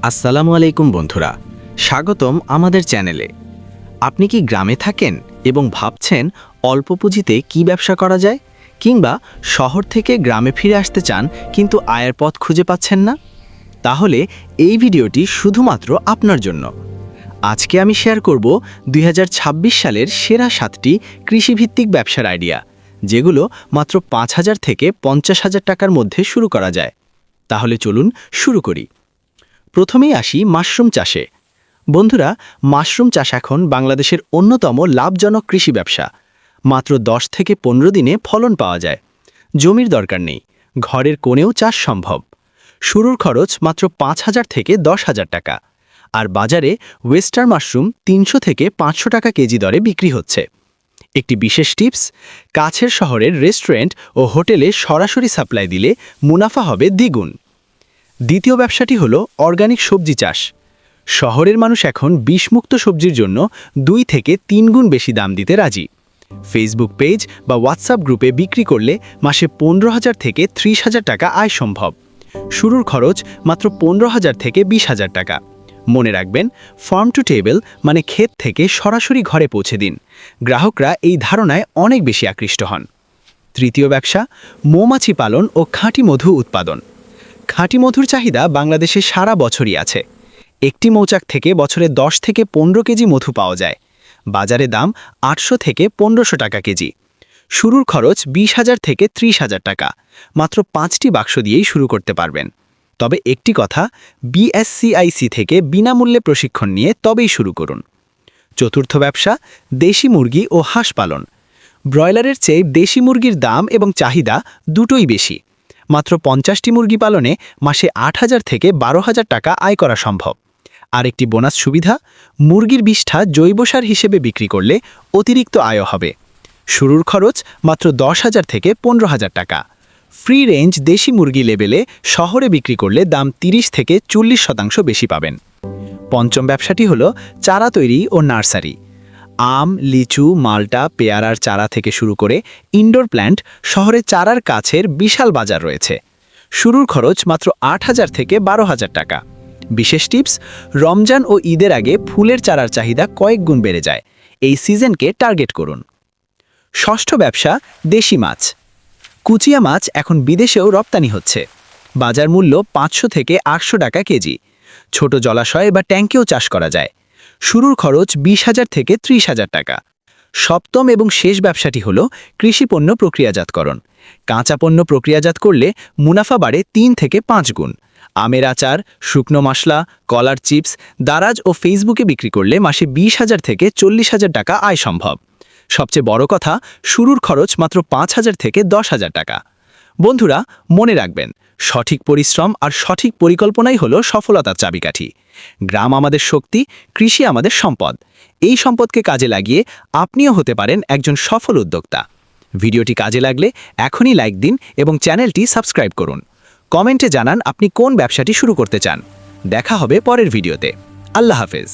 আসসালামু আলাইকুম বন্ধুরা, স্বাগতম আমাদের চ্যানেলে। আপনি কি গ্রামে থাকেন এবং ভাবছেন অল্প পুঁজিতে কি ব্যবসা করা যায়, কিংবা শহর থেকে গ্রামে ফিরে আসতে চান কিন্তু আয়ের পথ খুঁজে পাচ্ছেন না? তাহলে এই ভিডিওটি শুধুমাত্র আপনার জন্য। আজকে আমি শেয়ার করব 2026 সালের সেরা 7টি কৃষিভিত্তিক ব্যবসার আইডিয়া, যেগুলো মাত্র 5,000 থেকে 50,000 টাকার মধ্যে শুরু করা যায়। তাহলে চলুন শুরু করি। প্রথমেই আসি মাশরুম চাষে। বন্ধুরা, মাশরুম চাষ এখন বাংলাদেশের অন্যতম লাভজনক কৃষি ব্যবসা। মাত্র 10 থেকে 15 দিনে ফলন পাওয়া যায়। জমির দরকার নেই, ঘরের কোণেও চাষ সম্ভব। শুরুর খরচ মাত্র 5,000 থেকে 10,000 টাকা। আর বাজারে ওয়েস্টার মাশরুম 300 থেকে 500 টাকা কেজি দরে বিক্রি হচ্ছে। একটি বিশেষ টিপস: কাছের শহরের রেস্টুরেন্ট ও হোটেলে সরাসরি সাপ্লাই দিলে মুনাফা হবে দ্বিগুণ। দ্বিতীয় ব্যবসাটি হলো অর্গানিক সবজি চাষ। শহরের মানুষ এখন বিষমুক্ত সবজির জন্য 2 থেকে 3 গুণ বেশি দাম দিতে রাজি। ফেসবুক পেজ বা হোয়াটসঅ্যাপ গ্রুপে বিক্রি করলে মাসে 15,000 থেকে 30,000 টাকা আয় সম্ভব। শুরুর খরচ মাত্র 15,000 থেকে 20,000 টাকা। মনে রাখবেন, ফার্ম টু টেবিল মানে ক্ষেত থেকে সরাসরি ঘরে পৌঁছে দিন। গ্রাহকরা এই ধারণায় অনেক বেশি আকৃষ্ট হন। তৃতীয় ব্যবসা, মৌমাছি পালন ও খাঁটি মধু উৎপাদন। খাঁটি মধুর চাহিদা বাংলাদেশে সারা বছরই আছে। একটি মৌচাক থেকে বছরে 10 থেকে 15 কেজি মধু পাওয়া যায়। বাজারে দাম 800 থেকে 1500 টাকা কেজি। শুরুর খরচ 20,000 থেকে 30,000 টাকা। মাত্র 5টি বাক্স দিয়েই শুরু করতে পারবেন। তবে একটি কথা, BSCIC থেকে বিনামূল্যে প্রশিক্ষণ নিয়ে তবেই শুরু করুন। চতুর্থ ব্যবসা, দেশি মুরগি ও হাঁস পালন। ব্রয়লারের চেয়ে দেশি মুরগির দাম এবং চাহিদা দুটোই বেশি। মাত্র 50টি মুরগি পালনে মাসে 8,000 থেকে 12,000 টাকা আয় করা সম্ভব। আর একটি বোনাস সুবিধা, মুরগির বিষ্ঠা জৈব সার হিসেবে বিক্রি করলে অতিরিক্ত আয় হবে। শুরুর খরচ মাত্র 10,000 থেকে 15,000 টাকা। ফ্রি রেঞ্জ দেশি মুরগি লেবেলে শহরে বিক্রি করলে দাম 30 থেকে 40% বেশি পাবেন। পঞ্চম ব্যবসাটি হলো চারা তৈরি ও নার্সারি। আম, লিচু, মাল্টা, পেয়ারার চারা থেকে শুরু করে ইনডোর প্ল্যান্ট, শহরে চারার কাছের বিশাল বাজার রয়েছে। শুরুর খরচ মাত্র 8,000 থেকে 12,000 টাকা। বিশেষ টিপস: রমজান ও ঈদের আগে ফুলের চারার চাহিদা কয়েক গুণ বেড়ে যায়। এই সিজনকে টার্গেট করুন। ষষ্ঠ ব্যবসা, দেশি মাছ। কুচিয়া মাছ এখন বিদেশেও রপ্তানি হচ্ছে। বাজার মূল্য 500 থেকে 800 টাকা কেজি। ছোট জলাশয় বা ট্যাঙ্কেও চাষ করা যায়। শুরুর খরচ 20,000 থেকে 30,000 টাকা। সপ্তম এবং শেষ ব্যবসাটি হল কৃষিপণ্য প্রক্রিয়াজাতকরণ। কাঁচা পণ্য প্রক্রিয়াজাত করলে মুনাফা বাড়ে 3 থেকে 5 গুণ। আমের আচার, শুকনো মশলা, কলার চিপস, দারাজ ও ফেসবুকে বিক্রি করলে মাসে 20,000 থেকে 40,000 টাকা আয় সম্ভব। সবচেয়ে বড় কথা, শুরুর খরচ মাত্র 5,000 থেকে 10,000 টাকা। বন্ধুরা, মনে রাখবেন, সঠিক পরিশ্রম আর সঠিক পরিকল্পনাই হলো সফলতার চাবিকাঠি। গ্রাম আমাদের শক্তি, কৃষি আমাদের সম্পদ। এই সম্পদকে কাজে লাগিয়ে আপনিও হতে পারেন একজন সফল উদ্যোক্তা। ভিডিওটি কাজে লাগলে এখনই লাইক দিন এবং চ্যানেলটি সাবস্ক্রাইব করুন। কমেন্টে জানান আপনি কোন ব্যবসাটি শুরু করতে চান। দেখা হবে পরের ভিডিওতে। আল্লাহ হাফেজ।